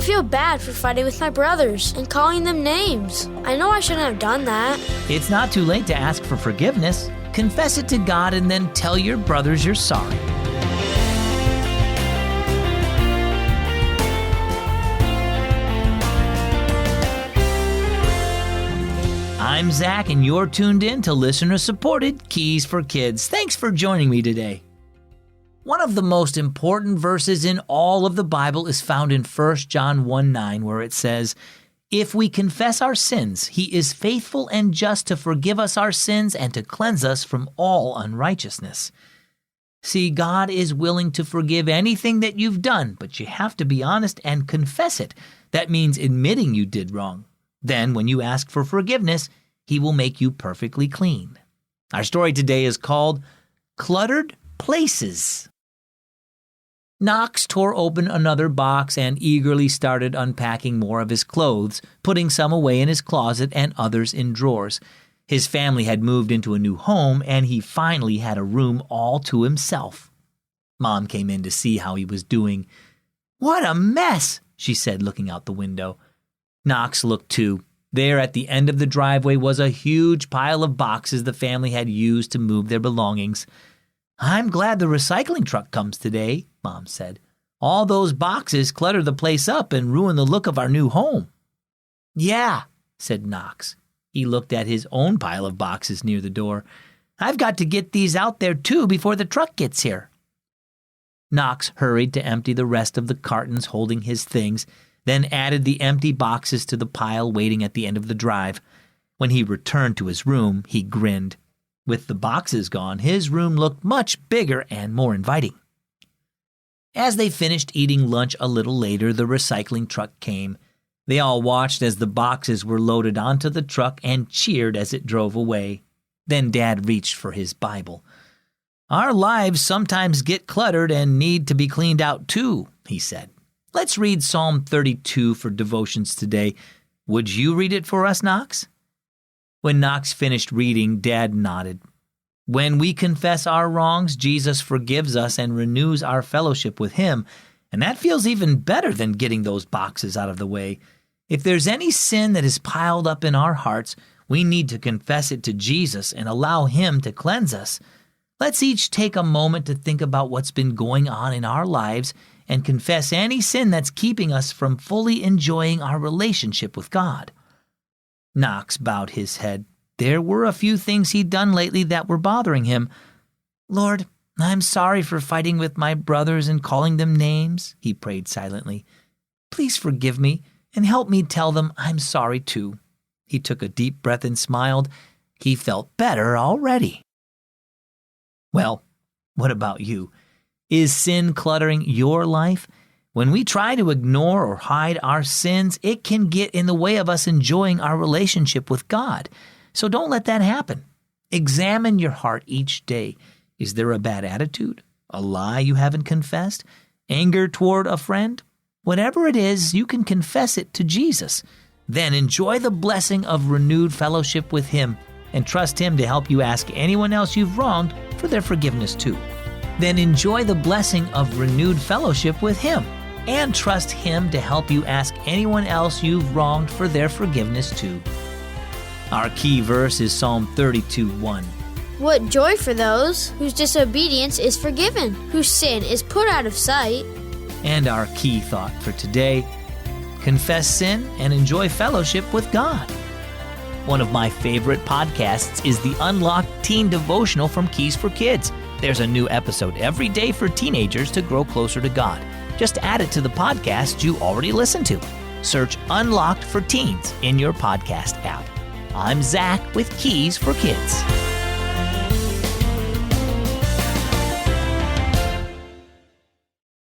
feel bad for fighting with my brothers and calling them names. I know I shouldn't have done that. It's not too late to ask for forgiveness. Confess it to God and then tell your brothers you're sorry. I'm Zach, and you're tuned in to listener-supported Keys for Kids. Thanks for joining me today. One of the most important verses in all of the Bible is found in 1 John 1:9, where it says, "If we confess our sins, he is faithful and just to forgive us our sins and to cleanse us from all unrighteousness." See, God is willing to forgive anything that you've done, but you have to be honest and confess it. That means admitting you did wrong. Then, when you ask for forgiveness, he will make you perfectly clean. Our story today is called Cluttered Places. Knox tore open another box and eagerly started unpacking more of his clothes, putting some away in his closet and others in drawers. His family had moved into a new home, and he finally had a room all to himself. Mom came in to see how he was doing. "What a mess," she said, looking out the window. Knox looked too. There at the end of the driveway was a huge pile of boxes the family had used to move their belongings. "I'm glad the recycling truck comes today," Mom said. "All those boxes clutter the place up and ruin the look of our new home." "Yeah," said Knox. He looked at his own pile of boxes near the door. "I've got to get these out there too before the truck gets here." Knox hurried to empty the rest of the cartons holding his things, then added the empty boxes to the pile waiting at the end of the drive. When he returned to his room, he grinned. With the boxes gone, his room looked much bigger and more inviting. As they finished eating lunch a little later, the recycling truck came. They all watched as the boxes were loaded onto the truck and cheered as it drove away. Then Dad reached for his Bible. "Our lives sometimes get cluttered and need to be cleaned out too," he said. "Let's read Psalm 32 for devotions today. Would you read it for us, Knox?" When Knox finished reading, Dad nodded. When we confess our wrongs, Jesus forgives us and renews our fellowship with him, and that feels even better than getting those boxes out of the way. If there's any sin that is piled up in our hearts, we need to confess it to Jesus and allow him to cleanse us. Let's each take a moment to think about what's been going on in our lives and confess any sin that's keeping us from fully enjoying our relationship with God. Knox bowed his head. There were a few things he'd done lately that were bothering him. "Lord, I'm sorry for fighting with my brothers and calling them names," he prayed silently. "Please forgive me and help me tell them I'm sorry too." He took a deep breath and smiled. He felt better already. Well, what about you? Is sin cluttering your life? When we try to ignore or hide our sins, it can get in the way of us enjoying our relationship with God. So don't let that happen. Examine your heart each day. Is there a bad attitude? A lie you haven't confessed? Anger toward a friend? Whatever it is, you can confess it to Jesus. Then enjoy the blessing of renewed fellowship with him and trust him to help you ask anyone else you've wronged for their forgiveness too. Then enjoy the blessing of renewed fellowship with him and trust him to help you ask anyone else you've wronged for their forgiveness too. Our key verse is Psalm 32:1. What joy for those whose disobedience is forgiven, whose sin is put out of sight. And our key thought for today, confess sin and enjoy fellowship with God. One of my favorite podcasts is the Unlocked Teen Devotional from Keys for Kids. There's a new episode every day for teenagers to grow closer to God. Just add it to the podcast you already listen to. Search Unlocked for Teens in your podcast app. I'm Zach with Keys for Kids.